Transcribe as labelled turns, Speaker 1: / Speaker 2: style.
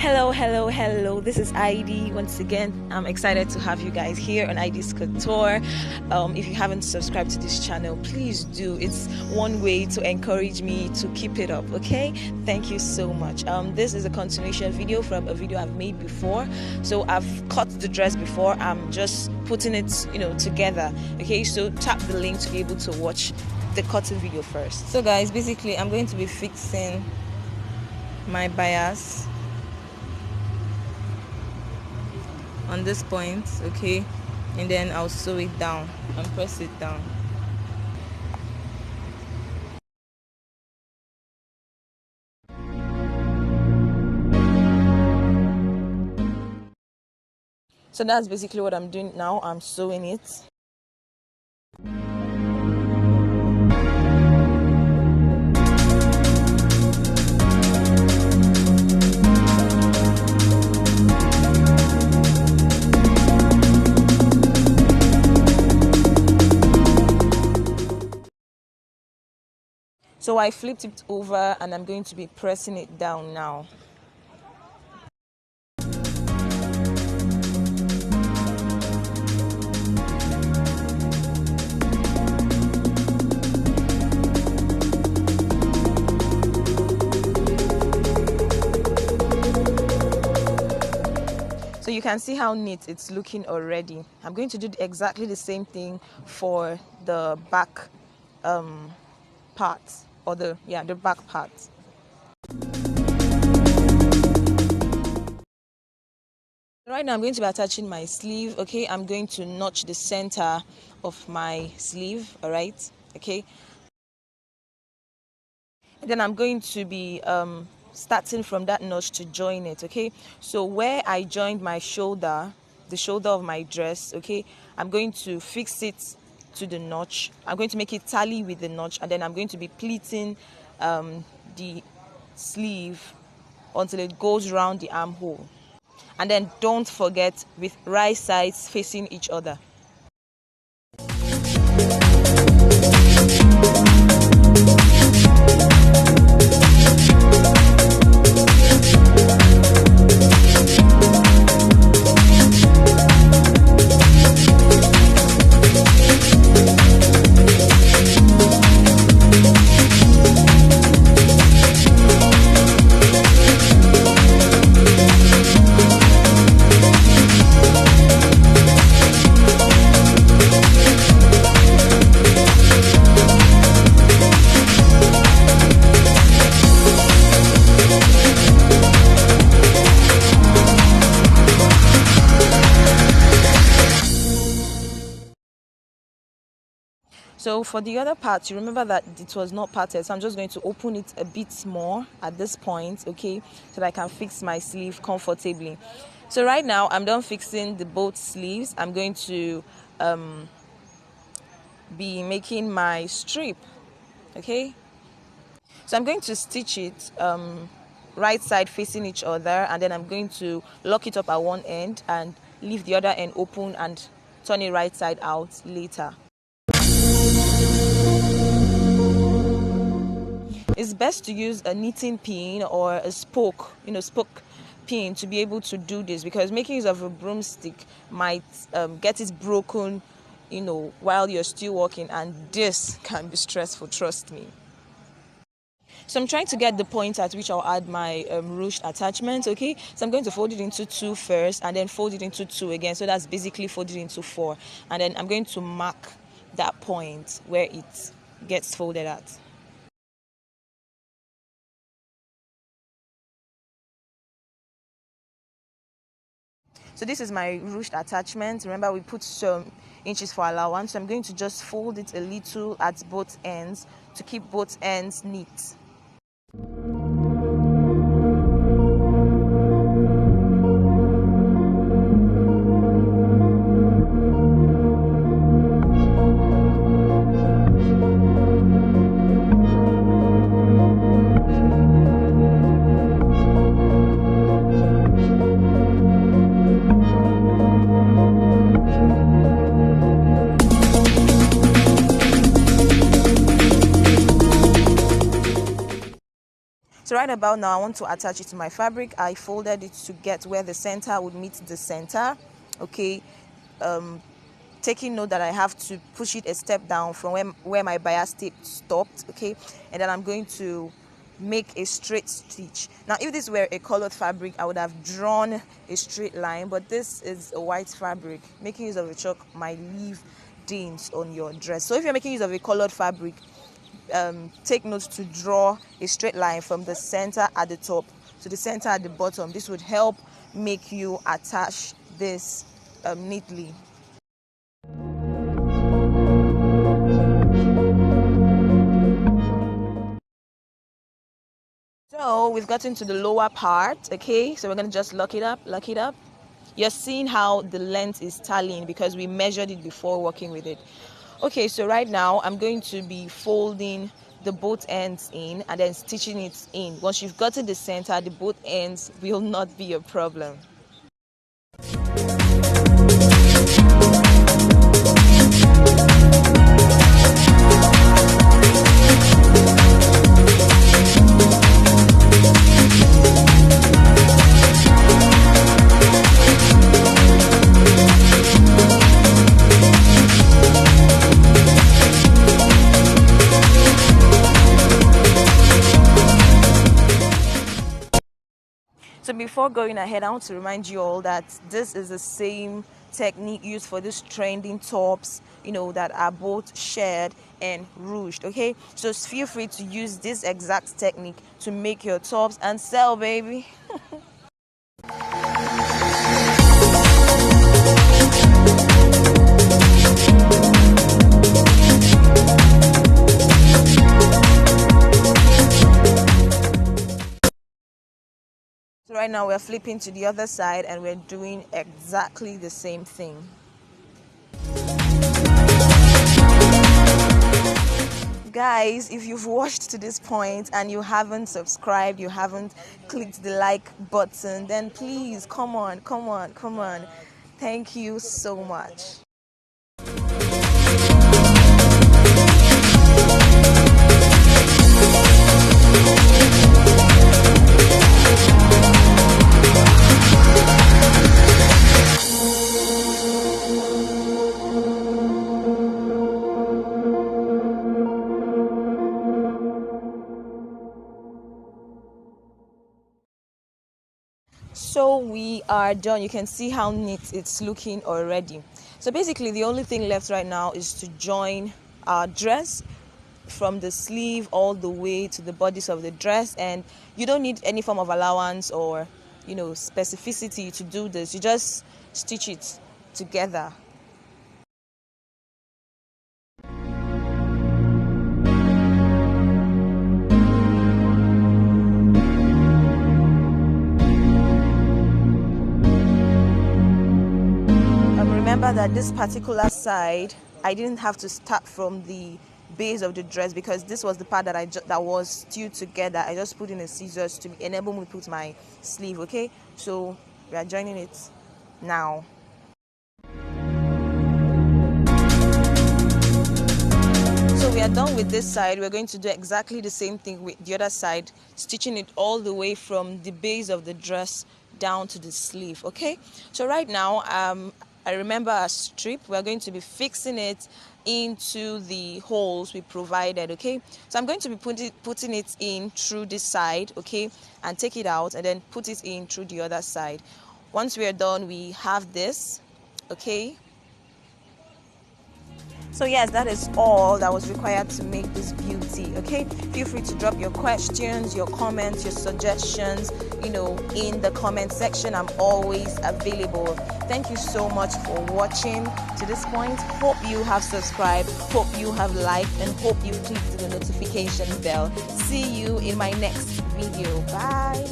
Speaker 1: Hello. This is Aidys. Once again, I'm excited to have you guys here on Aidys Couture. If you haven't subscribed to this channel, please do. It's one way to encourage me to keep it up, okay? Thank you so much. This is a continuation video from a video I've made before. So I've cut the dress before. I'm just putting it, together, okay? So tap the link to be able to watch the cutting video first. So guys, basically I'm going to be fixing my bias on this point, okay, and then I'll sew it down and press it down. So that's basically what I'm doing now. I'm sewing it. So I flipped it over and I'm going to be pressing it down now. So you can see how neat it's looking already. I'm going to do exactly the same thing for the back part. Or the back part. Right now I'm going to be attaching my sleeve, okay? I'm going to notch the center of my sleeve, all right? Okay. And then I'm going to be starting from that notch to join it, okay? So where I joined my shoulder, the shoulder of my dress, okay, I'm going to fix it to the notch. I'm going to make it tally with the notch, and then I'm going to be pleating the sleeve until it goes around the armhole. And then don't forget, with right sides facing each other. So for the other part, you remember that it was not parted, so I'm just going to open it a bit more at this point, okay, so that I can fix my sleeve comfortably. So right now I'm done fixing both sleeves. I'm going to be making my strip, okay. So I'm going to stitch it right side facing each other, and then I'm going to lock it up at one end and leave the other end open and turn it right side out later. It's best to use a knitting pin or a spoke pin to be able to do this, because making use of a broomstick might get it broken, while you're still working, and this can be stressful, trust me. So I'm trying to get the point at which I'll add my ruched attachment, okay? So I'm going to fold it into 2 first, and then fold it into 2 again. So that's basically folded into 4. And then I'm going to mark that point where it gets folded at. So this is my ruched attachment. Remember, we put some inches for allowance. So I'm going to just fold it a little at both ends to keep both ends neat. right about now, I want to attach it to my fabric. I folded it to get where the center would meet the center. Okay, taking note that I have to push it a step down from where my bias tape stopped. Okay, and then I'm going to make a straight stitch. Now if this were a colored fabric, I would have drawn a straight line, but this is a white fabric. Making use of a chalk might leave dents on your dress. So if you're making use of a colored fabric, take note to draw a straight line from the center at the top to the center at the bottom. This would help make you attach this neatly. So we've gotten to the lower part. Okay, so we're going to just lock it up. You're seeing how the length is tallying because we measured it before working with it. Okay, so right now I'm going to be folding the both ends in and then stitching it in. Once you've gotten the center, the both ends will not be a problem. So before going ahead, I want to remind you all that this is the same technique used for these trending tops, that are both shirred and ruched. Okay, so feel free to use this exact technique to make your tops and sell, baby. So right now we're flipping to the other side and we're doing exactly the same thing. Guys, if you've watched to this point and you haven't subscribed, you haven't clicked the like button, then please come on. Thank you so much. So we are done. You can see how neat it's looking already. So basically the only thing left right now is to join our dress from the sleeve all the way to the bodice of the dress, and you don't need any form of allowance or specificity to do this. You just stitch it together. Remember that this particular side, I didn't have to start from the base of the dress because this was the part that was stewed together. I just put in a scissors to enable me to put my sleeve. Okay, so we are joining it now. So we are done with this side. We're going to do exactly the same thing with the other side, stitching it all the way from the base of the dress down to the sleeve. Okay, so right now I remember a strip. We're going to be fixing it into the holes we provided. Okay, so I'm going to be putting it in through this side, okay, and take it out and then put it in through the other side. Once we are done, we have this. Okay, so yes, that is all that was required to make this beauty. Okay, feel free to drop your questions, your comments, your suggestions, in the comment section. I'm always available. Thank you so much for watching to this point. Hope you have subscribed, hope you have liked, and hope you clicked the notification bell. See you in my next video. Bye.